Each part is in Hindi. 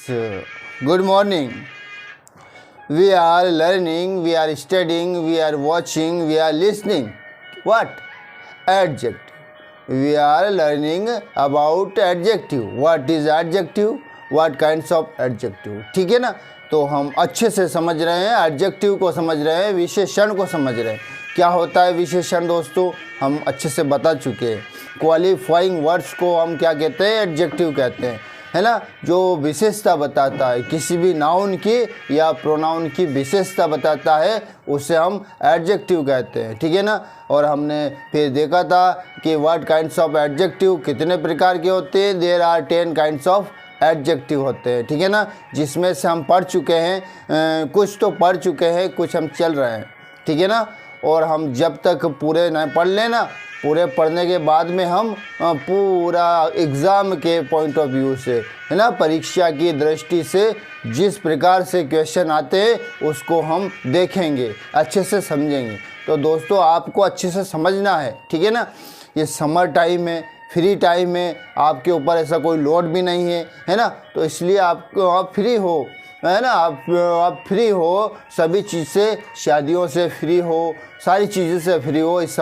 Good morning. We are learning, we are studying, we are watching, we are listening. What? Adjective. We are learning about adjective. What is adjective? What kinds of adjective? ठीक है ना। तो हम अच्छे से समझ रहे हैं, एडजेक्टिव को समझ रहे हैं, विशेषण को समझ रहे हैं। क्या होता है विशेषण दोस्तों, हम अच्छे से बता चुके हैं। क्वालिफाइंग वर्ड्स को हम क्या कहते हैं, एडजेक्टिव कहते हैं, है ना। जो विशेषता बताता है, किसी भी नाउन की या प्रोनाउन की विशेषता बताता है, उसे हम एडजेक्टिव कहते हैं, ठीक है ना। और हमने फिर देखा था कि व्हाट काइंड्स ऑफ एडजेक्टिव कितने प्रकार के होते हैं। There are 10 kinds of adjective होते हैं, ठीक है ना। जिसमें से हम पढ़ चुके हैं, कुछ तो पढ़ चुके हैं, कुछ हम चल रहे हैं, ठीक है ना। और हम जब तक पूरे न पढ़ लें ना, पूरे पढ़ने के बाद में हम पूरा एग्ज़ाम के पॉइंट ऑफ व्यू से, है ना, परीक्षा की दृष्टि से जिस प्रकार से क्वेश्चन आते हैं उसको हम देखेंगे, अच्छे से समझेंगे। तो दोस्तों आपको अच्छे से समझना है, ठीक है ना। ये समर टाइम है, फ्री टाइम है, आपके ऊपर ऐसा कोई लोड भी नहीं है ना। तो इसलिए आप फ्री हो, है ना। आप फ्री हो, सभी चीज़ से, शादियों से फ्री हो, सारी चीज़ों से फ्री हो। इस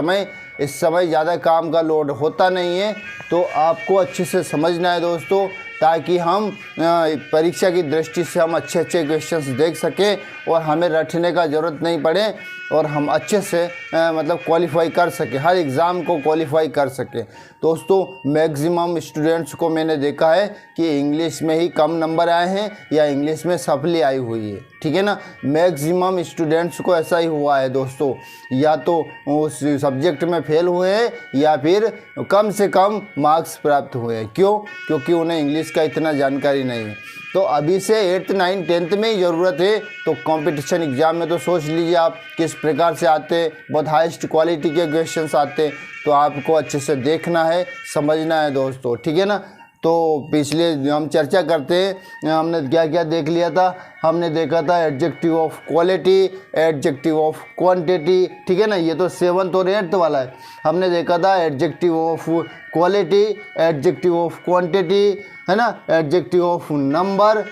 समय ज़्यादा काम का लोड होता नहीं है। तो आपको अच्छे से समझना है दोस्तों, ताकि हम परीक्षा की दृष्टि से हम अच्छे क्वेश्चंस देख सकें और हमें रटने का ज़रूरत नहीं पड़े और हम अच्छे से मतलब क्वालिफाई कर सकें, हर एग्ज़ाम को क्वालिफाई कर सकें। दोस्तों मैक्सिमम स्टूडेंट्स को मैंने देखा है कि इंग्लिश में ही कम नंबर आए हैं या इंग्लिश में सफली आई हुई है, ठीक है ना। मैक्सिमम स्टूडेंट्स को ऐसा ही हुआ है दोस्तों, या तो उस सब्जेक्ट में फेल हुए हैं या फिर कम से कम मार्क्स प्राप्त हुए हैं। क्यों? क्योंकि उन्हें इंग्लिश का इतना जानकारी नहीं है। तो अभी से 8th 9th 10th में ही ज़रूरत है। तो कंपटीशन एग्ज़ाम में तो सोच लीजिए आप किस प्रकार से आते हैं, बहुत हाईएस्ट क्वालिटी के क्वेश्चंस आते हैं। तो आपको अच्छे से देखना है, समझना है दोस्तों, ठीक है ना। तो पिछले हम चर्चा करते हैं, हमने क्या क्या देख लिया था। हमने देखा था adjective of quality, adjective of quantity, ठीक है ना। ये तो 7th और 8th वाला है। हमने देखा था adjective of quality, adjective of quantity, है ना, एडजेक्टिव ऑफ नंबर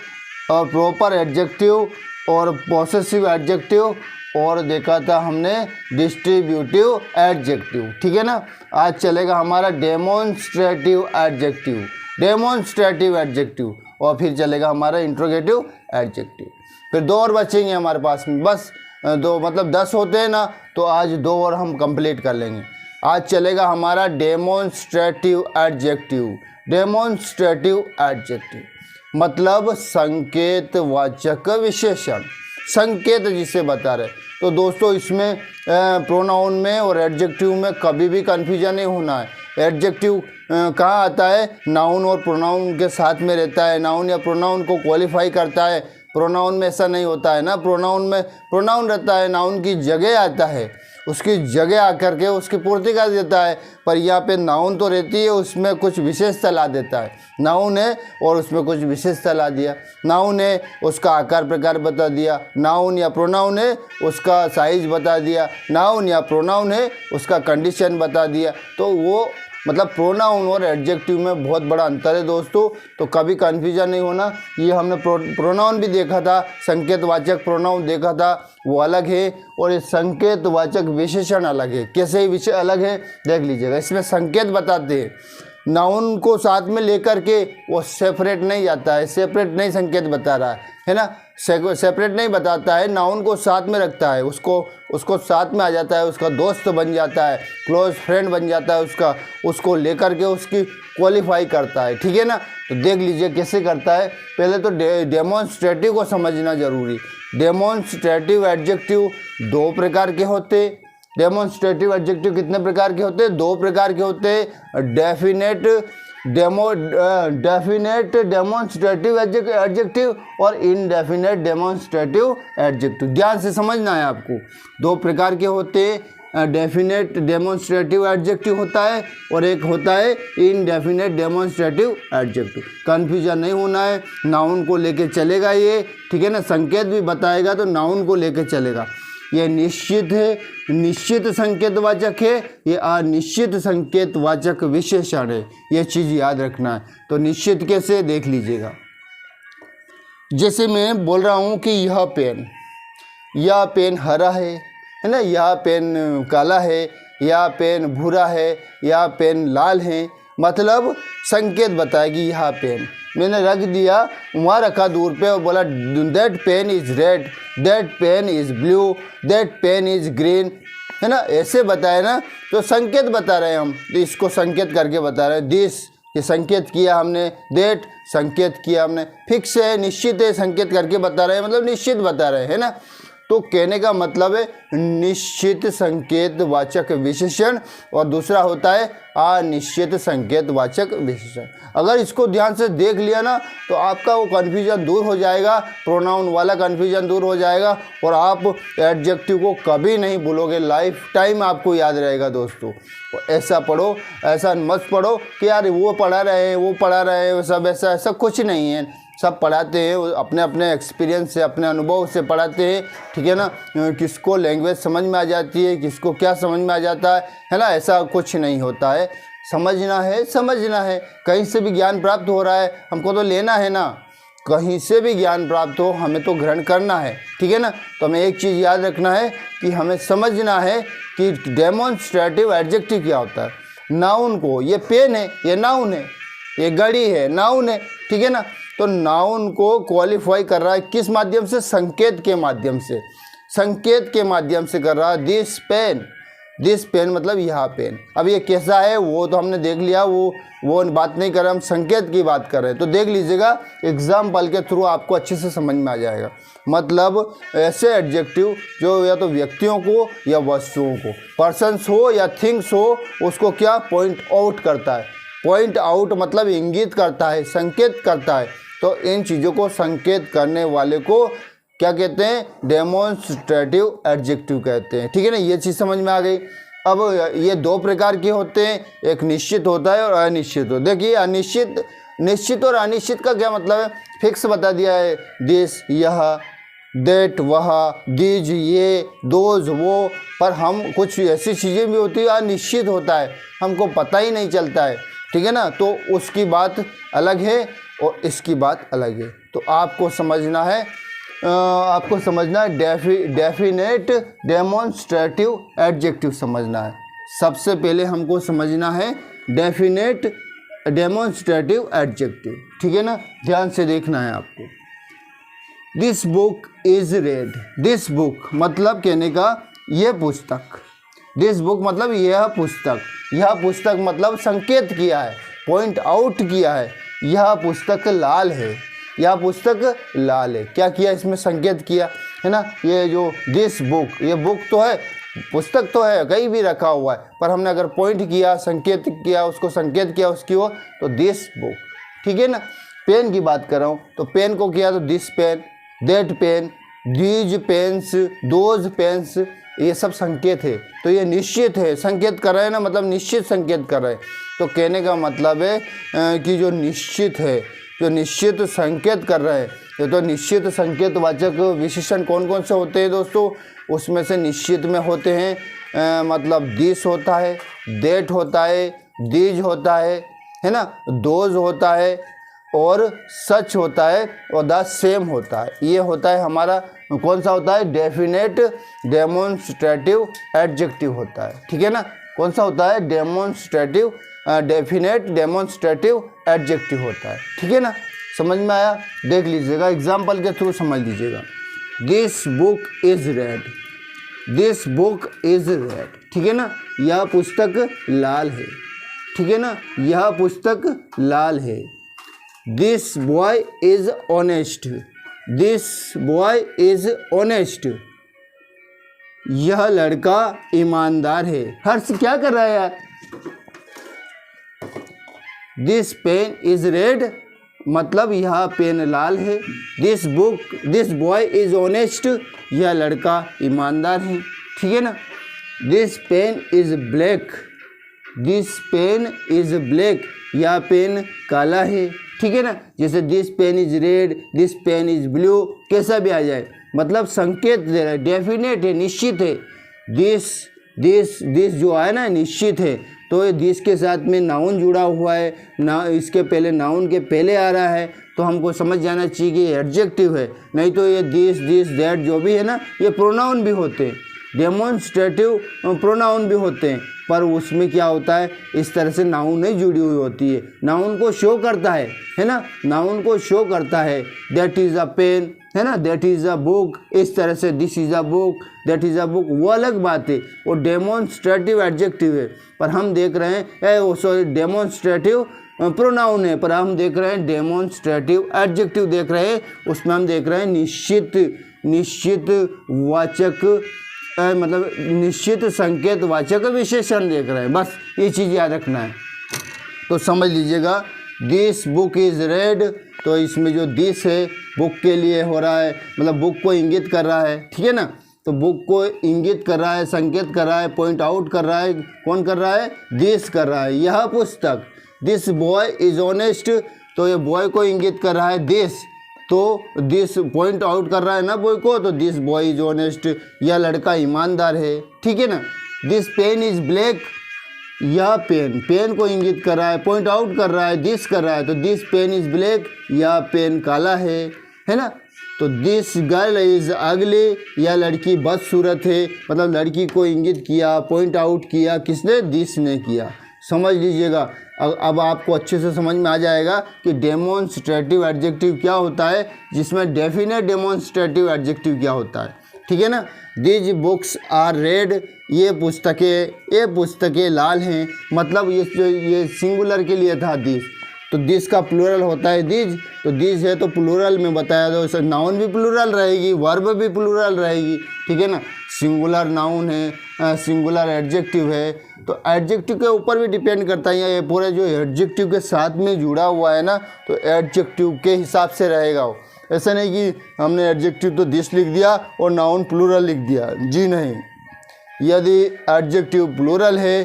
और प्रॉपर एडजेक्टिव और पॉसेसिव एडजेक्टिव, और देखा था हमने डिस्ट्रीब्यूटिव एडजेक्टिव, ठीक है ना। आज चलेगा हमारा डेमोन्स्ट्रेटिव एडजेक्टिव, डेमोन्स्ट्रेटिव एडजेक्टिव, और फिर चलेगा हमारा इंट्रोगेटिव एडजेक्टिव। फिर 2 और बचेंगे हमारे पास में, बस 2 मतलब 10 होते हैं ना। तो आज 2 और हम कंप्लीट कर लेंगे। आज चलेगा हमारा डेमोन्स्ट्रेटिव एडजेक्टिव। डेमोन्स्ट्रेटिव एडजेक्टिव मतलब संकेतवाचक विशेषण, संकेत जिसे बता रहे। तो दोस्तों इसमें प्रोनाउन में और एडजेक्टिव में कभी भी कन्फ्यूजन नहीं होना है। एडजेक्टिव कहाँ आता है, नाउन और प्रोनाउन के साथ में रहता है, नाउन या प्रोनाउन को क्वालिफाई करता है। प्रोनाउन में ऐसा नहीं होता है ना, प्रोनाउन में प्रोनाउन रहता है, नाउन की जगह आता है, उसकी जगह आकर के उसकी पूर्ति कर देता है। पर यहाँ पे नाउन तो रहती है, उसमें कुछ विशेषता ला देता है। नाउन है और उसमें कुछ विशेषता ला दिया। नाउन है, उसका आकार प्रकार बता दिया। नाउन या प्रोनाउन है, उसका साइज बता दिया। नाउन या प्रोनाउन है, उसका कंडीशन बता दिया। तो वो मतलब प्रोनाउन और एडजेक्टिव में बहुत बड़ा अंतर है दोस्तों। तो कभी कन्फ्यूजन नहीं होना। ये हमने प्रोनाउन भी देखा था, संकेतवाचक प्रोनाउन देखा था, वो अलग है, और ये संकेतवाचक विशेषण अलग है। कैसे विषय अलग है देख लीजिएगा। इसमें संकेत बताते हैं, नाउन को साथ में लेकर के वो सेपरेट नहीं जाता है, सेपरेट नहीं संकेत बता रहा है ना, सेपरेट नहीं बताता है, नाउन को साथ में रखता है, उसको साथ में आ जाता है, उसका दोस्त बन जाता है, क्लोज फ्रेंड बन जाता है, उसको लेकर के उसकी क्वालिफाई करता है, ठीक है ना। तो देख लीजिए कैसे करता है। पहले तो डेमोन्स्ट्रेटिव को समझना जरूरी। डेमोन्स्ट्रेटिव एडजेक्टिव 2 प्रकार के होते। डेमोन्स्ट्रेटिव एडजेक्टिव कितने प्रकार के होते हैं? 2 प्रकार के होते हैं। डेफिनेट डेमोन्स्ट्रेटिव एडजेक्टिव और इनडेफिनेट डेमोन्स्ट्रेटिव एडजेक्टिव। ध्यान से समझना है आपको। 2 प्रकार के होते हैं। डेफिनेट डेमोन्स्ट्रेटिव एडजेक्टिव होता है और एक होता है इनडेफिनेट डेमोन्स्ट्रेटिव एडजेक्टिव। कन्फ्यूजन नहीं होना है, नाउन को लेके चलेगा ये, ठीक है ना। संकेत भी बताएगा तो नाउन को लेके चलेगा। ये निश्चित है, निश्चित संकेतवाचक है, ये अनिश्चित संकेतवाचक विशेषण है। ये चीज़ याद रखना है। तो निश्चित कैसे देख लीजिएगा। जैसे मैं बोल रहा हूँ कि यह पेन हरा है ना, यह पेन काला है, यह पेन भूरा है, यह पेन लाल है, मतलब संकेत बताया कि यह पेन मैंने रख दिया, वहाँ रखा दूर पे और बोला that pain is red, that pain is blue, that pain is green, है ना, ऐसे बताया ना, तो संकेत बता रहे हैं हम, तो इसको संकेत करके बता रहे हैं। दिस, ये संकेत किया हमने, दैट संकेत किया हमने, फिक्स है, निश्चित है, संकेत करके बता रहे हैं, मतलब निश्चित बता रहे हैं, है ना। तो कहने का मतलब है निश्चित संकेत वाचक विशेषण, और दूसरा होता है अनिश्चित संकेत वाचक विशेषण। अगर इसको ध्यान से देख लिया ना तो आपका वो कन्फ्यूजन दूर हो जाएगा, प्रोनाउन वाला कन्फ्यूजन दूर हो जाएगा, और आप एडजेक्टिव को कभी नहीं भूलोगे, लाइफ टाइम आपको याद रहेगा दोस्तों। ऐसा पढ़ो, ऐसा मत पढ़ो कि यार वो पढ़ा रहे हैं, वो पढ़ा रहे हैं, सब ऐसा कुछ नहीं है। सब पढ़ाते हैं अपने अपने एक्सपीरियंस से, अपने अनुभव से पढ़ाते हैं, ठीक है ना। किसको लैंग्वेज समझ में आ जाती है, किसको क्या समझ में आ जाता है ना, ऐसा कुछ नहीं होता है। समझना है, कहीं से भी ज्ञान प्राप्त हो रहा है हमको तो लेना है ना, कहीं से भी ज्ञान प्राप्त हो हमें तो ग्रहण करना है, ठीक है ना। तो हमें एक चीज़ याद रखना है कि हमें समझना है कि डेमोन्स्ट्रेटिव एडजेक्टिव क्या होता है। नाउन को, ये पेन है, ये नाउन है, ये घड़ी है, नाउन है, ठीक है ना। तो नाउन को क्वालिफाई कर रहा है किस माध्यम से, संकेत के माध्यम से, संकेत के माध्यम से कर रहा है। दिस पेन मतलब यह पेन। अब ये कैसा है वो तो हमने देख लिया, वो बात नहीं कर रहे, हम संकेत की बात कर रहे हैं। तो देख लीजिएगा, एग्जाम्पल के थ्रू आपको अच्छे से समझ में आ जाएगा। मतलब ऐसे एडजेक्टिव जो या तो व्यक्तियों को या वस्तुओं को, पर्सन्स हो या थिंग्स हो, उसको क्या पॉइंट आउट करता है। पॉइंट आउट मतलब इंगित करता है, संकेत करता है। तो इन चीज़ों को संकेत करने वाले को क्या कहते हैं, डेमोन्स्ट्रेटिव एडजेक्टिव कहते हैं, ठीक है ना। ये चीज़ समझ में आ गई। अब ये दो प्रकार के होते हैं, एक निश्चित होता है और अनिश्चित होता है। देखिए अनिश्चित, निश्चित और अनिश्चित का क्या मतलब है, फिक्स बता दिया है, दिस यह, दैट वह, दीज ये, दोज वो। पर हम कुछ ऐसी चीज़ें भी होती है अनिश्चित होता है, हमको पता ही नहीं चलता है, ठीक है ना। तो उसकी बात अलग है और इसकी बात अलग है। तो आपको समझना है डेफिनेट डेमोन्स्ट्रेटिव एडजेक्टिव समझना है। सबसे पहले हमको समझना है डेफिनेट डेमोन्स्ट्रेटिव एडजेक्टिव, ठीक है ना। ध्यान से देखना है आपको। This book is red, this book मतलब कहने का ये पुस्तक, दिस बुक मतलब यह पुस्तक, यह पुस्तक मतलब संकेत किया है, पॉइंट आउट किया है, यह पुस्तक लाल है, यह पुस्तक लाल है। क्या किया, इसमें संकेत किया, है ना। ये जो दिस बुक, ये बुक तो है, पुस्तक तो है, कहीं भी रखा हुआ है, पर हमने अगर पॉइंट किया, संकेत किया, उसको संकेत किया उसकी ओर, तो दिस बुक, ठीक है ना। पेन की बात कर रहा हूँ तो पेन को किया तो this pen, that pen, these pens, those pens, ये सब संकेत है। तो ये निश्चित है, संकेत कर रहे हैं ना, मतलब निश्चित संकेत कर रहे हैं। तो कहने का मतलब है कि जो निश्चित है, जो निश्चित संकेत कर रहे हैं, ये तो निश्चित संकेतवाचक विशेषण कौन कौन से होते हैं दोस्तों, उसमें से निश्चित में होते हैं मतलब दिस होता है, दैट होता है, दीज होता है ना, दोज होता है, और सच होता है, और द सेम होता है। ये होता है हमारा कौन सा होता है, डेफिनेट डेमोन्स्ट्रेटिव एडजेक्टिव होता है, ठीक है ना। कौन सा होता है, डेमोन्स्ट्रेटिव, डेफिनेट डेमोन्स्ट्रेटिव एडजेक्टिव होता है, ठीक है ना। समझ में आया, देख लीजिएगा, एग्जाम्पल के थ्रू समझ लीजिएगा। This book is red, this book is red, ठीक है ना। यह पुस्तक लाल है, ठीक है ना, यह पुस्तक लाल है। This boy is honest, this boy is honest, यह लड़का ईमानदार है। हर्ष क्या कर रहा है यार। दिस पेन इज रेड मतलब यह पेन लाल है। दिस बॉय इज ऑनेस्ट, यह लड़का ईमानदार है, ठीक है ना। This pen is black, this pen is black, यह पेन काला है, ठीक है ना। जैसे this pen is red, this pen is blue, कैसा भी आ जाए, मतलब संकेत दे रहा है, डेफिनेट है, निश्चित है। दिस जो है ना निश्चित है, तो ये दिस के साथ में नाउन जुड़ा हुआ है ना, इसके पहले नाउन के पहले आ रहा है, तो हमको समझ जाना चाहिए कि ये एडजेक्टिव है। नहीं तो ये दिस दैट जो भी है ना, ये प्रोनाउन भी होते हैं, डेमोन्स्ट्रेटिव प्रोनाउन भी होते हैं, पर उसमें क्या होता है, इस तरह से नाउन नहीं जुड़ी हुई होती है। नाउन को शो करता है ना, नाउन को शो करता है। दैट इज़ अ पेन, है ना, दैट इज़ अ बुक, इस तरह से this is a book, that is a book, वो अलग बात है, वो डेमोन्स्ट्रेटिव एडजेक्टिव है। पर हम देख रहे हैं वो सॉरी डेमोन्स्ट्रेटिव प्रोनाउन है, पर हम देख रहे हैं डेमोन्स्ट्रेटिव एडजेक्टिव देख रहे हैं, उसमें हम देख रहे हैं निश्चित वाचक मतलब निश्चित संकेत वाचक विशेषण देख रहे हैं। बस ये चीज़ याद रखना है। तो समझ लीजिएगा, दिस बुक इज़ रेड, तो इसमें जो दिस है बुक के लिए हो रहा है, मतलब बुक को इंगित कर रहा है, ठीक है ना। तो बुक को इंगित कर रहा है, संकेत कर रहा है, पॉइंट आउट कर रहा है, कौन कर रहा है, दिस कर रहा है, यह पुस्तक। दिस बॉय इज़ ऑनेस्ट, तो ये बॉय को इंगित कर रहा है दिस, तो दिस पॉइंट आउट कर रहा है ना बॉय को, तो दिस बॉय इज ऑनेस्ट, यह लड़का ईमानदार है, ठीक है ना। दिस पेन इज ब्लैक, यह पेन को इंगित कर रहा है, पॉइंट आउट कर रहा है, दिस कर रहा है, तो दिस पेन इज ब्लैक, यह पेन काला है ना। तो दिस गर्ल इज अगली, यह लड़की बदसूरत है, मतलब लड़की को इंगित किया, पॉइंट आउट किया, किसने, दिस ने किया। समझ लीजिएगा, अब आपको अच्छे से समझ में आ जाएगा कि डेमोन्स्ट्रेटिव एडजेक्टिव क्या होता है, जिसमें डेफिनेट डेमोन्स्ट्रेटिव एडजेक्टिव क्या होता है, ठीक है ना। दीज बुक्स आर रेड, ये पुस्तकें लाल हैं, मतलब ये सिंगुलर के लिए था दिस, तो दिस का प्लूरल होता है दीज, तो दीज है तो प्लूरल में बताया, तो नाउन भी प्लूरल रहेगी, वर्ब भी प्लूरल रहेगी, ठीक है ना। सिंगुलर नाउन है, सिंगुलर एडजेक्टिव है, तो एडजेक्टिव के ऊपर भी डिपेंड करता है, ये पूरे जो एडजेक्टिव के साथ में जुड़ा हुआ है ना, तो एडजेक्टिव के हिसाब से रहेगा वो। ऐसा नहीं कि हमने एडजेक्टिव तो दिस लिख दिया और नाउन प्लूरल लिख दिया, जी नहीं। यदि एडजेक्टिव प्लूरल है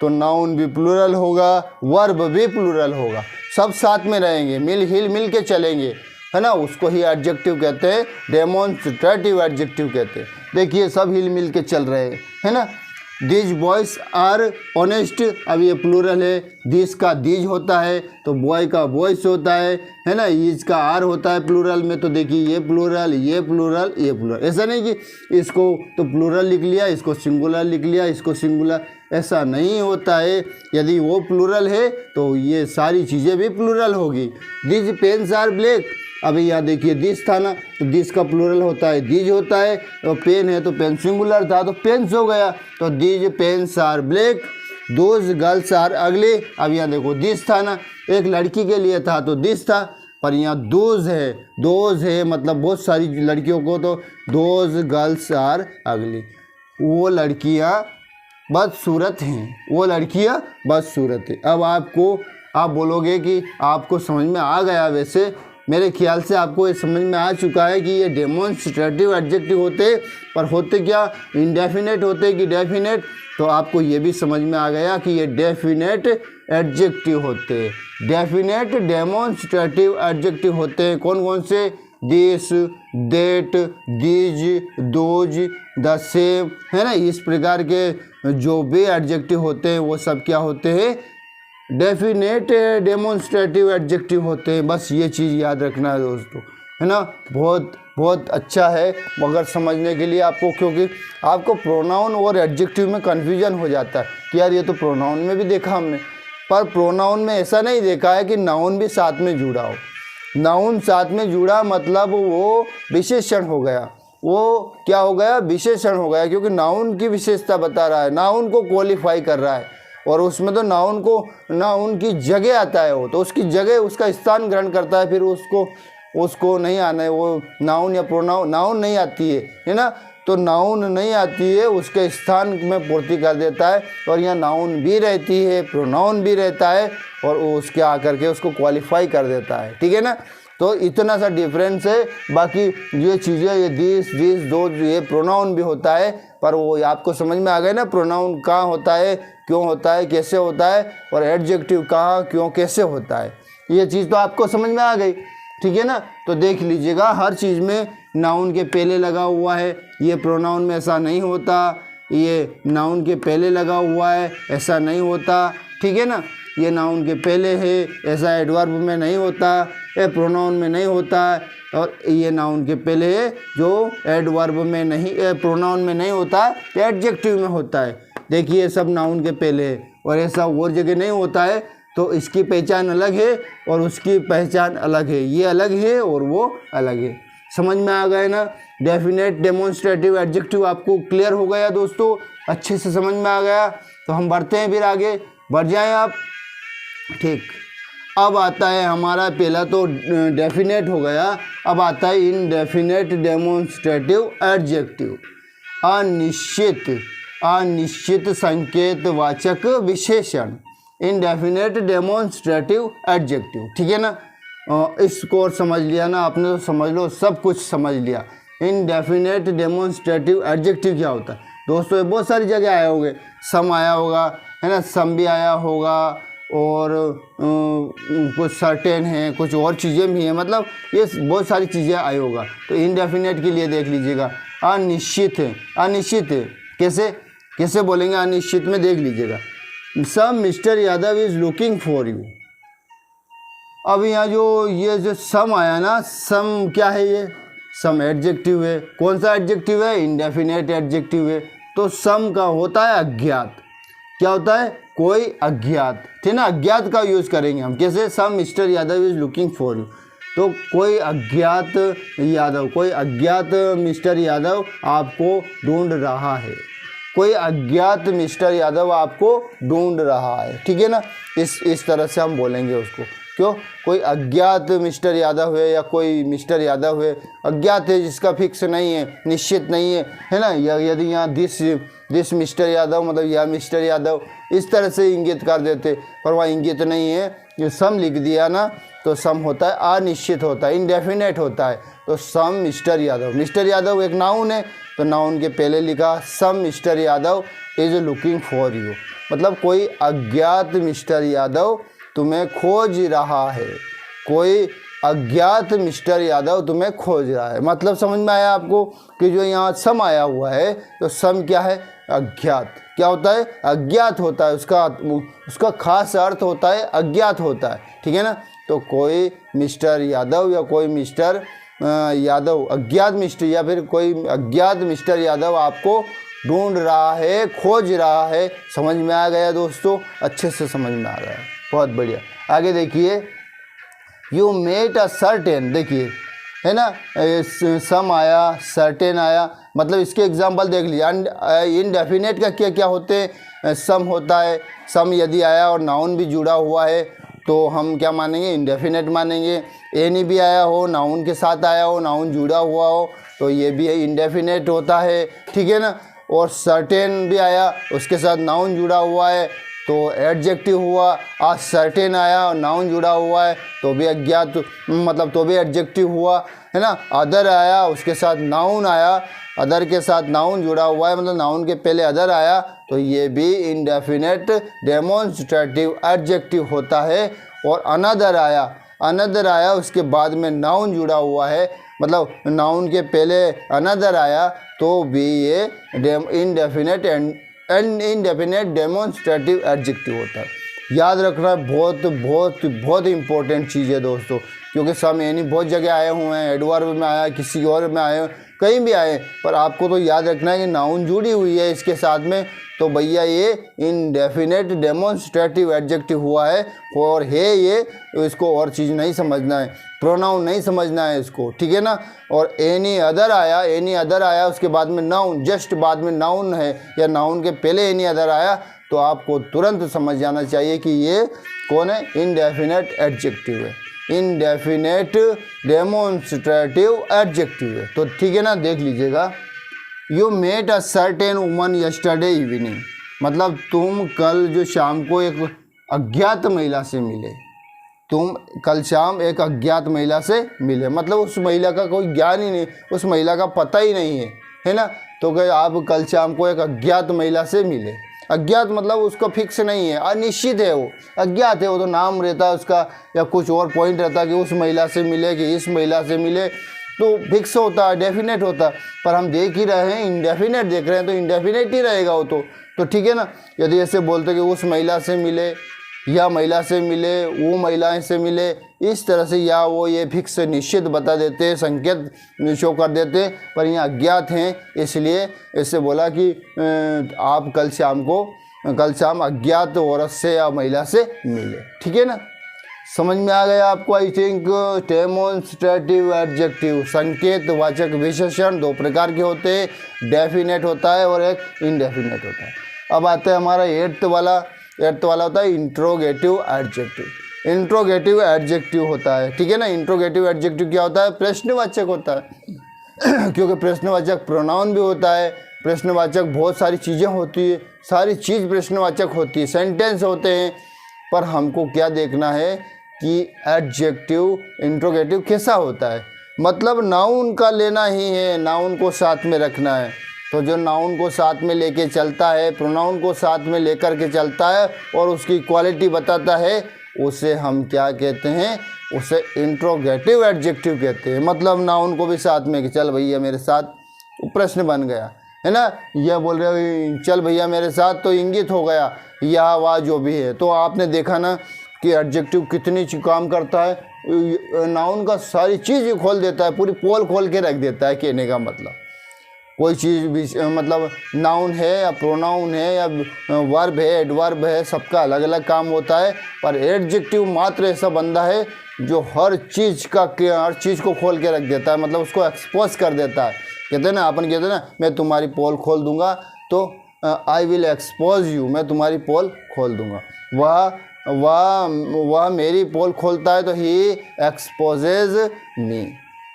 तो नाउन भी प्लूरल होगा, वर्ब भी प्लूरल होगा, सब साथ में रहेंगे, मिल के चलेंगे, है ना। उसको ही एडजेक्टिव कहते हैं, डेमोन्स्ट्रेटिव एडजेक्टिव कहते हैं। देखिए सब मिल के चल रहे हैं ना। दिस बॉयज आर ऑनेस्ट, अब ये प्लूरल है, दिस का दीज होता है तो बॉय का बॉयस होता है ना। इज का आर होता है प्लूरल में, तो देखिए ये प्लूरल, ये प्लूरल, ये प्लूरल। ऐसा नहीं कि इसको तो प्लूरल लिख लिया, इसको सिंगुलर लिख लिया, इसको सिंगुलर, ऐसा नहीं होता है। यदि वो प्लूरल है तो ये सारी चीज़ें भी प्लूरल होगी। दिस पेन्स आर ब्लैक, अभी यहाँ देखिए दिस था ना, तो दिस का प्लूरल होता है दीज होता है, तो पेन है तो पेन सिंगुलर था तो पेन्स हो गया, तो these pens are black. Those girls are ugly, अब यहाँ देखो दिस था ना, एक लड़की के लिए था तो दिस था, पर यहाँ दोज है मतलब बहुत सारी लड़कियों को, तो दोज गर्ल्स आर अगली, वो लड़कियाँ बदसूरत हैं, वो लड़कियाँ बदसूरत हैं। अब आप बोलोगे कि आपको समझ में आ गया, वैसे मेरे ख्याल से आपको ये समझ में आ चुका है कि ये डेमोन्स्ट्रेटिव एडजेक्टिव होते, पर होते क्या इंडेफिनेट होते कि डेफिनेट, तो आपको ये भी समझ में आ गया कि ये डेफिनेट एडजेक्टिव होते हैं, डेफिनेट डेमोन्स्ट्रेटिव एडजेक्टिव होते हैं। कौन कौन से, this, that, these, those, the same, है ना। इस प्रकार के जो भी एडजेक्टिव होते हैं वो सब क्या होते हैं, डेफिनेट डेमोन्स्ट्रेटिव एडजेक्टिव होते हैं। बस ये चीज़ याद रखना है दोस्तों, है ना। बहुत अच्छा है मगर समझने के लिए आपको, क्योंकि आपको प्रोनाउन और एडजेक्टिव में कन्फ्यूजन हो जाता है कि यार ये तो प्रोनाउन में भी देखा हमने, पर प्रोनाउन में ऐसा नहीं देखा है कि नाउन भी साथ में जुड़ा हो। नाउन साथ में जुड़ा मतलब वो विशेषण हो गया, वो क्या हो गया, विशेषण हो गया, क्योंकि नाउन की विशेषता बता रहा है, नाउन को क्वालिफाई कर रहा है, और उसमें तो नाउन की जगह आता है वो, तो उसकी जगह उसका स्थान ग्रहण करता है, फिर उसको नहीं आना है, वो नाउन या प्रोनाउन, नाउन नहीं आती है ना, तो नाउन नहीं आती है, उसके स्थान में पूर्ति कर देता है, और यहाँ नाउन भी रहती है, प्रोनाउन भी रहता है, और वो उसके आकर के उसको क्वालिफाई कर देता है, ठीक है ना। तो इतना सा डिफरेंस है, बाकी ये चीज़ें, ये दिस दो, ये प्रोनाउन भी होता है, पर वो आपको समझ में आ गए ना, प्रोनाउन कहाँ होता है, क्यों होता है, कैसे होता है, और एडजेक्टिव कहाँ, क्यों, कैसे होता है, ये चीज़ तो आपको समझ में आ गई, ठीक है ना। तो देख लीजिएगा हर चीज़ में नाउन के पहले लगा हुआ है, ये प्रोनाउन में ऐसा नहीं होता, ये नाउन के पहले लगा हुआ है, ऐसा नहीं होता, ठीक है ना। ये नाउन के पहले है, ऐसा एडवर्ब में नहीं होता, ये प्रोनाउन में नहीं होता, और ये नाउन के पहले है जो एडवर्ब में नहीं, प्रोनाउन में नहीं होता, एडजेक्टिव में होता है। देखिए ये सब नाउन के पहले है और ऐसा और जगह नहीं होता है, तो इसकी पहचान अलग है और उसकी पहचान अलग है, ये अलग है और वो अलग है। समझ में आ गए ना। डेफिनेट, डेमोन्स्ट्रेटिव, एडजेक्टिव आपको क्लियर हो गया दोस्तों, अच्छे से समझ में आ गया। तो हम बढ़ते हैं, फिर आगे बढ़ जाएं आप, ठीक। अब आता है हमारा पहला तो डेफिनेट हो गया, अब आता है इनडेफिनेट डेमोन्स्ट्रेटिव एडजेक्टिव। अनिश्चित, अनिश्चित संकेतवाचक विशेषण, इनडेफिनेट डेमोन्स्ट्रेटिव एडजेक्टिव, ठीक है ना। इसको और समझ लिया ना आपने, तो समझ लो सब कुछ समझ लिया। इनडेफिनेट डेमोन्स्ट्रेटिव एडजेक्टिव क्या होता है दोस्तों, ये बहुत सारी जगह आए होंगे, सम आया होगा, है ना, सम भी आया होगा, और कुछ सर्टेन है, कुछ और चीज़ें भी हैं, मतलब ये बहुत सारी चीज़ें आई होगा। तो इनडेफिनेट के लिए देख लीजिएगा, अनिश्चित है, अनिश्चित है, कैसे कैसे बोलेंगे अनिश्चित में, देख लीजिएगा। Some mister Yadav is looking for you. अब यहाँ जो ये जो सम आया ना, सम क्या है, ये सम एडजेक्टिव है। कौन सा एडजेक्टिव है, इनडेफिनेट एडजेक्टिव है। तो सम का होता है अज्ञात, क्या होता है, कोई अज्ञात, ठीक ना, अज्ञात का यूज़ करेंगे हम, कैसे, some mister Yadav is looking for you. तो कोई अज्ञात यादव, कोई अज्ञात मिस्टर यादव आपको ढूंढ रहा है, कोई अज्ञात मिस्टर यादव आपको ढूंढ रहा है, ठीक है ना। इस तरह से हम बोलेंगे उसको, क्यों, कोई अज्ञात मिस्टर यादव है, या कोई मिस्टर यादव है, अज्ञात है जिसका फिक्स नहीं है, निश्चित नहीं है ना। या यदि यहाँ दिस मिस्टर यादव मतलब या मिस्टर यादव इस तरह से इंगित कर देते, पर वहाँ इंगित नहीं है, जो सम लिख दिया ना, तो सम होता है अनिश्चित होता है, इनडेफिनेट होता है। तो some mister Yadav, mister Yadav एक नाउन है, तो नाउन के पहले लिखा some mister Yadav is looking for you, मतलब कोई अज्ञात मिस्टर यादव तुम्हें खोज रहा है, कोई अज्ञात मिस्टर यादव तुम्हें खोज रहा है। मतलब समझ में आया आपको कि जो यहाँ सम आया हुआ है, तो सम क्या है, अज्ञात, क्या होता है, अज्ञात होता है, उसका खास अर्थ होता है अज्ञात होता है, ठीक है ना। तो कोई मिस्टर यादव या कोई मिस्टर यादव, अज्ञात मिस्टर या फिर कोई अज्ञात मिस्टर यादव आपको ढूंढ रहा है, खोज रहा है। समझ में आ गया दोस्तों, अच्छे से समझ में आ गया, बहुत बढ़िया। आगे देखिए, यू मेट अ सर्टेन, देखिए है ना, सम आया, सर्टेन आया, मतलब इसके एग्जांपल देख लीजिए। इनडेफिनेट का क्या क्या होते हैं, सम होता है, सम यदि आया और नाउन भी जुड़ा हुआ है तो हम क्या मानेंगे, इनडेफिनेट मानेंगे। एनी भी आया हो, नाउन के साथ आया हो, नाउन जुड़ा हुआ हो, तो ये भी इनडेफिनेट होता है, ठीक है ना। और सर्टेन भी आया, उसके साथ नाउन जुड़ा हुआ है, तो एडजेक्टिव हुआ। आज सर्टेन आया और नाउन जुड़ा हुआ है, तो भी अज्ञात, मतलब तो भी एडजेक्टिव हुआ, है ना। अदर आया, उसके साथ नाउन आया, अदर के साथ नाउन जुड़ा हुआ है, मतलब नाउन के पहले अदर आया, तो ये भी इनडेफिनेट डेमोन्स्ट्रेटिव एडजेक्टिव होता है। और अनदर आया, अनदर आया, उसके बाद में नाउन जुड़ा हुआ है, मतलब नाउन के पहले अनदर आया, तो भी ये इनडेफिनेट इनडेफिनेट डेमोन्स्ट्रेटिव एडजेक्टिव होता है। याद रखना बहुत बहुत बहुत इंपॉर्टेंट चीज़ है दोस्तों, क्योंकि सम एनी बहुत जगह आए हुए हैं, एडवर्ब में आया, किसी और में आए, कहीं भी आए, पर आपको तो याद रखना है कि नाउन जुड़ी हुई है इसके साथ में, तो भैया ये इनडेफिनेट डेमोन्स्ट्रेटिव एडजेक्टिव हुआ है। और है ये, तो इसको और चीज़ नहीं समझना है, प्रोनाउन नहीं समझना है इसको, ठीक है ना। और एनी अदर आया, एनी अदर आया, उसके बाद में नाउन, जस्ट बाद में नाउन है या नाउन के पहले एनी अदर आया, तो आपको तुरंत समझ जाना चाहिए कि ये कौन है, इनडेफिनेट एडजेक्टिव है, इनडेफिनेट डेमोन्स्ट्रेटिव एडजेक्टिव है। तो ठीक है ना, देख लीजिएगा। You met a certain woman yesterday evening, मतलब तुम कल जो शाम को एक अज्ञात महिला से मिले, तुम कल शाम एक अज्ञात महिला से मिले, मतलब उस महिला का कोई ज्ञान ही नहीं, उस महिला का पता ही नहीं है ना। तो क्या आप कल शाम को एक अज्ञात महिला से मिले, अज्ञात मतलब उसका फिक्स नहीं है, अनिश्चित है, वो अज्ञात है, वो तो नाम रहता है उसका या कुछ और पॉइंट रहता है कि उस महिला से मिले कि इस महिला से मिले, तो फिक्स होता है, डेफिनेट होता है। पर हम देख ही रहे हैं इंडेफिनेट देख रहे हैं, तो इंडेफिनेट ही रहेगा वो तो ठीक है ना। यदि ऐसे बोलते कि उस महिला से मिले, या महिला से मिले, वो महिलाएं से मिले, इस तरह से या वो ये फिक्स निश्चित बता देते, संकेत शो कर देते, पर यहाँ अज्ञात हैं, इसलिए इससे बोला कि आप कल शाम अज्ञात औरत से या महिला से मिले। ठीक है ना, समझ में आ गया आपको। आई थिंक डेमोन्स्ट्रेटिव एडजेक्टिव, संकेत वाचक विशेषण दो प्रकार के होते हैं, डेफिनेट होता है और एक इनडेफिनेट होता है। अब आते हैं हमारा एट्थ वाला होता है इंट्रोगेटिव एडजेक्टिव। इंट्रोगेटिव एडजेक्टिव होता है, ठीक है ना। इंट्रोगेटिव एडजेक्टिव क्या होता है? प्रश्नवाचक होता है क्योंकि प्रश्नवाचक प्रोनाउन भी होता है, प्रश्नवाचक बहुत सारी चीज़ें होती है, सारी चीज़ प्रश्नवाचक होती है, सेंटेंस होते हैं। पर हमको क्या देखना है कि एडजेक्टिव इंट्रोगेटिव कैसा होता है, मतलब नाउन का लेना ही है, नाउन को साथ में रखना है। तो जो नाउन को साथ में लेके चलता है, प्रोनाउन को साथ में लेकर के चलता है और उसकी क्वालिटी बताता है, उसे हम क्या कहते हैं? उसे इंट्रोगेटिव एडजेक्टिव कहते हैं। मतलब नाउन को भी साथ में कि चल भैया मेरे साथ, तो प्रश्न बन गया है ना। यह बोल रहे हो चल भैया मेरे साथ, तो इंगित हो गया, या वह जो भी है। तो आपने देखा ना कि एडजेक्टिव कितनी काम करता है, नाउन का सारी चीज़ खोल देता है, पूरी पोल खोल के रख देता है। कहने का मतलब कोई चीज़ भी, मतलब नाउन है या प्रोनाउन है या वर्ब है, एडवर्ब है, सबका अलग अलग काम होता है। पर एडजेक्टिव मात्र ऐसा बंदा है जो हर चीज़ को खोल के रख देता है, मतलब उसको एक्सपोज कर देता है। कहते हैं ना, अपन कहते हैं ना, मैं तुम्हारी पोल खोल दूंगा, तो आई विल एक्सपोज यू, मैं तुम्हारी पोल खोल दूंगा। वह मेरी पोल खोलता है, तो ही एक्सपोजेज मी,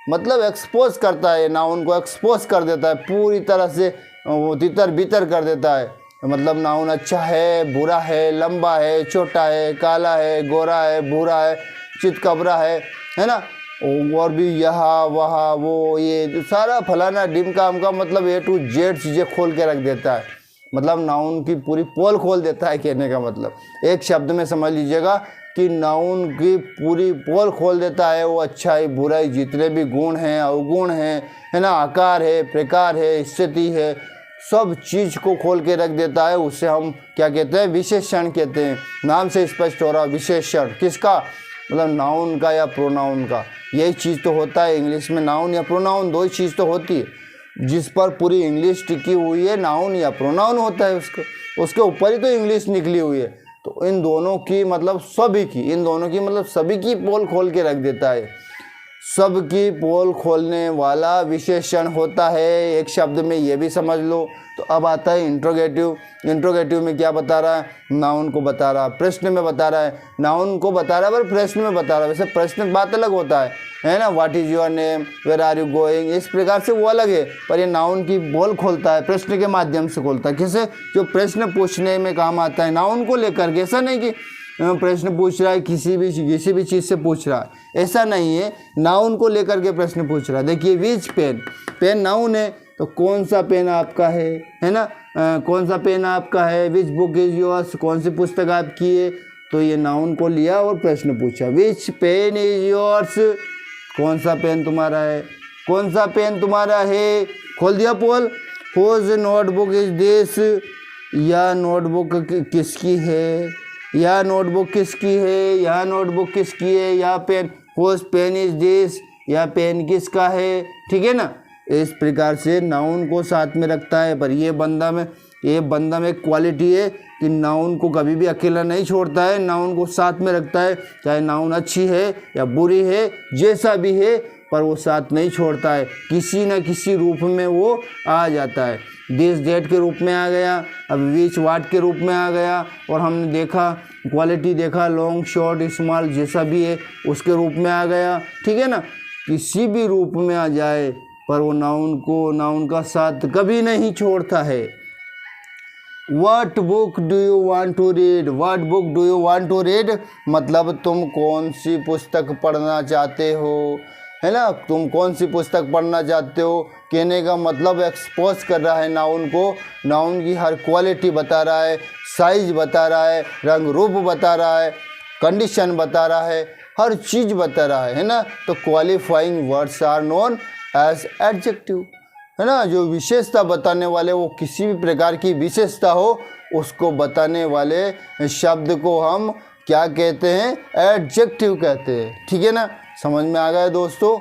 मतलब एक्सपोज करता है, नाउन को एक्सपोज कर देता है पूरी तरह से, वो तितर बितर कर देता है। मतलब नाउन अच्छा है, बुरा है, लंबा है, छोटा है, काला है, गोरा है, भूरा है, चितकबरा है ना, और भी यहाँ वहाँ वो ये सारा फलाना डिमका अमका, मतलब A to Z चीज़ें खोल के रख देता है। मतलब नाउन की पूरी पोल खोल देता है। कहने का मतलब एक शब्द में समझ लीजिएगा कि नाउन की पूरी पोल खोल देता है। वो अच्छाई बुराई जितने भी गुण हैं, अवगुण हैं, है ना, आकार है, प्रकार है, स्थिति है, सब चीज़ को खोल के रख देता है। उससे हम क्या कहते हैं? विशेषण कहते हैं। नाम से स्पष्ट हो रहा विशेषण किसका? मतलब नाउन का या प्रोनाउन का। यही चीज़ तो होता है इंग्लिश में, नाउन या प्रोनाउन, दो ही चीज़ तो होती है जिस पर पूरी इंग्लिश टिकी हुई है। नाउन या प्रोनाउन होता है, उसके ऊपर ही तो इंग्लिश निकली हुई है। तो इन दोनों की मतलब सभी की पोल खोल के रख देता है। सबकी पोल खोलने वाला विशेषण होता है। एक शब्द में ये भी समझ लो। तो अब आता है इंट्रोगेटिव। इंट्रोगेटिव में क्या बता रहा है? नाउन को बता रहा है, प्रश्न में बता रहा है, नाउन को बता रहा है पर प्रश्न में बता रहा है। वैसे प्रश्न बात अलग होता है ना, what is your name, where are you going, इस प्रकार से वो अलग है। पर ये नाउन की पोल खोलता है, प्रश्न के माध्यम से खोलता है। कैसे? जो प्रश्न पूछने में काम आता है नाउन को लेकर के। ऐसा नहीं कि प्रश्न पूछ रहा है किसी भी चीज़ से पूछ रहा है, ऐसा नहीं है। नाउन को लेकर के प्रश्न पूछ रहा है। देखिए विच पेन, पेन नाउन है, तो कौन सा पेन आपका है ना, कौन सा पेन आपका है। विच बुक इज़ योर्स, कौन सी पुस्तक आपकी है। तो ये नाउन को लिया और प्रश्न पूछा, विच पेन इज़ योर्स, कौन सा पेन तुम्हारा है, कौन सा पेन तुम्हारा है। खोल दिया पोल। हुज नोटबुक इज़ दिस, या नोटबुक किसकी है, या नोटबुक किसकी है, या नोटबुक किसकी है, या pen, whose pen is this, या पेन किसका है। ठीक है ना, इस प्रकार से नाउन को साथ में रखता है। पर ये बंदा में क्वालिटी है कि नाउन को कभी भी अकेला नहीं छोड़ता है, नाउन को साथ में रखता है। चाहे नाउन अच्छी है या बुरी है, जैसा भी है, पर वो साथ नहीं छोड़ता है, किसी न किसी रूप में वो आ जाता है। दिस डेट के रूप में आ गया, अब विच वाट के रूप में आ गया, और हमने देखा क्वालिटी देखा, लॉन्ग शॉर्ट स्मॉल जैसा भी है उसके रूप में आ गया। ठीक है ना, किसी भी रूप में आ जाए, पर वो नाउन का साथ कभी नहीं छोड़ता है। What book do you want to read? What book do you want to read? मतलब तुम कौन सी पुस्तक पढ़ना चाहते हो, है ना, तुम कौन सी पुस्तक पढ़ना चाहते हो। कहने का मतलब एक्सपोज कर रहा है नाउन को, नाउन की हर क्वालिटी बता रहा है, साइज बता रहा है, रंग रूप बता रहा है, कंडीशन बता रहा है, हर चीज़ बता रहा है ना। तो qualifying words are known as adjective, है ना। जो विशेषता बताने वाले, वो किसी भी प्रकार की विशेषता हो उसको बताने वाले शब्द को हम क्या कहते हैं? एडजेक्टिव कहते हैं। ठीक है ना, समझ में आ गया दोस्तों?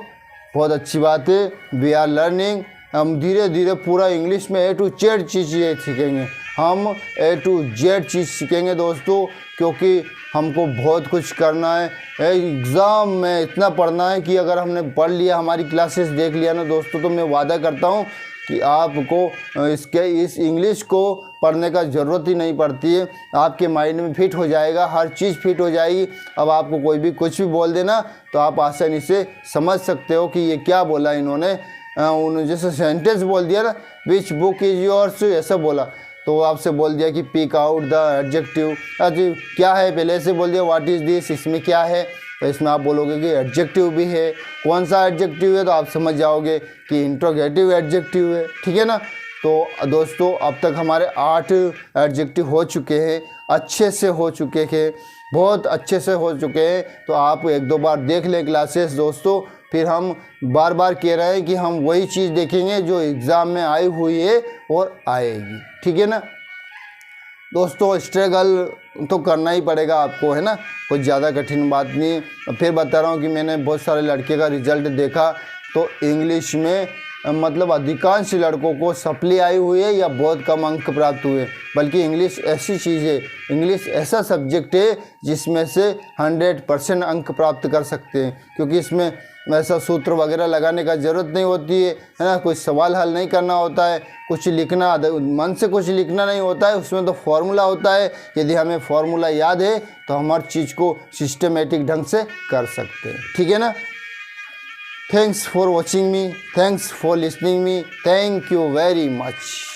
बहुत अच्छी बात है। वी आर लर्निंग, हम धीरे धीरे पूरा इंग्लिश में A to Z चीज़ ये सीखेंगे। हम A to Z चीज़ सीखेंगे दोस्तों, क्योंकि हमको बहुत कुछ करना है। एग्ज़ाम में इतना पढ़ना है कि अगर हमने पढ़ लिया, हमारी क्लासेस देख लिया ना दोस्तों, तो मैं वादा करता हूँ कि आपको इस इंग्लिश को पढ़ने का ज़रूरत ही नहीं पड़ती है। आपके माइंड में फिट हो जाएगा, हर चीज़ फिट हो जाएगी। अब आपको कोई भी कुछ भी बोल देना तो आप आसानी से समझ सकते हो कि ये क्या बोला इन्होंने। उन्होंने जैसे सेंटेंस बोल दिया ना, विच बुक इज़ योर्स, ऐसा बोला तो आपसे बोल दिया कि पिक आउट द एडजेक्टिव। अच्छा क्या है, पहले से बोल दिया व्हाट इज़ दिस, इसमें क्या है, तो इसमें आप बोलोगे कि एडजेक्टिव भी है। कौन सा एडजेक्टिव है, तो आप समझ जाओगे कि इंट्रोगेटिव एडजेक्टिव है। ठीक है ना। तो दोस्तों अब तक हमारे 8 एडजेक्टिव हो चुके हैं, अच्छे से हो चुके हैं, बहुत अच्छे से हो चुके हैं। तो आप एक दो बार देख लें क्लासेस दोस्तों, फिर हम बार बार कह रहे हैं कि हम वही चीज़ देखेंगे जो एग्ज़ाम में आई हुई है और आएगी। ठीक है ना दोस्तों, स्ट्रगल तो करना ही पड़ेगा आपको, है ना, कुछ ज़्यादा कठिन बात नहीं। फिर बता रहा हूँ कि मैंने बहुत सारे लड़के का रिजल्ट देखा, तो इंग्लिश में मतलब अधिकांश लड़कों को सप्ली आई हुई है या बहुत कम अंक प्राप्त हुए। बल्कि इंग्लिश ऐसी चीज़ है, इंग्लिश ऐसा सब्जेक्ट है जिसमें से 100% अंक प्राप्त कर सकते हैं, क्योंकि इसमें ऐसा सूत्र वगैरह लगाने का ज़रूरत नहीं होती है ना, कोई सवाल हल नहीं करना होता है, कुछ लिखना, मन से कुछ लिखना नहीं होता है, उसमें तो फॉर्मूला होता है। यदि हमें फॉर्मूला याद है तो हम हर चीज़ को सिस्टमेटिक ढंग से कर सकते हैं। ठीक है ना। Thanks for watching me. Thanks for listening me. Thank you very much.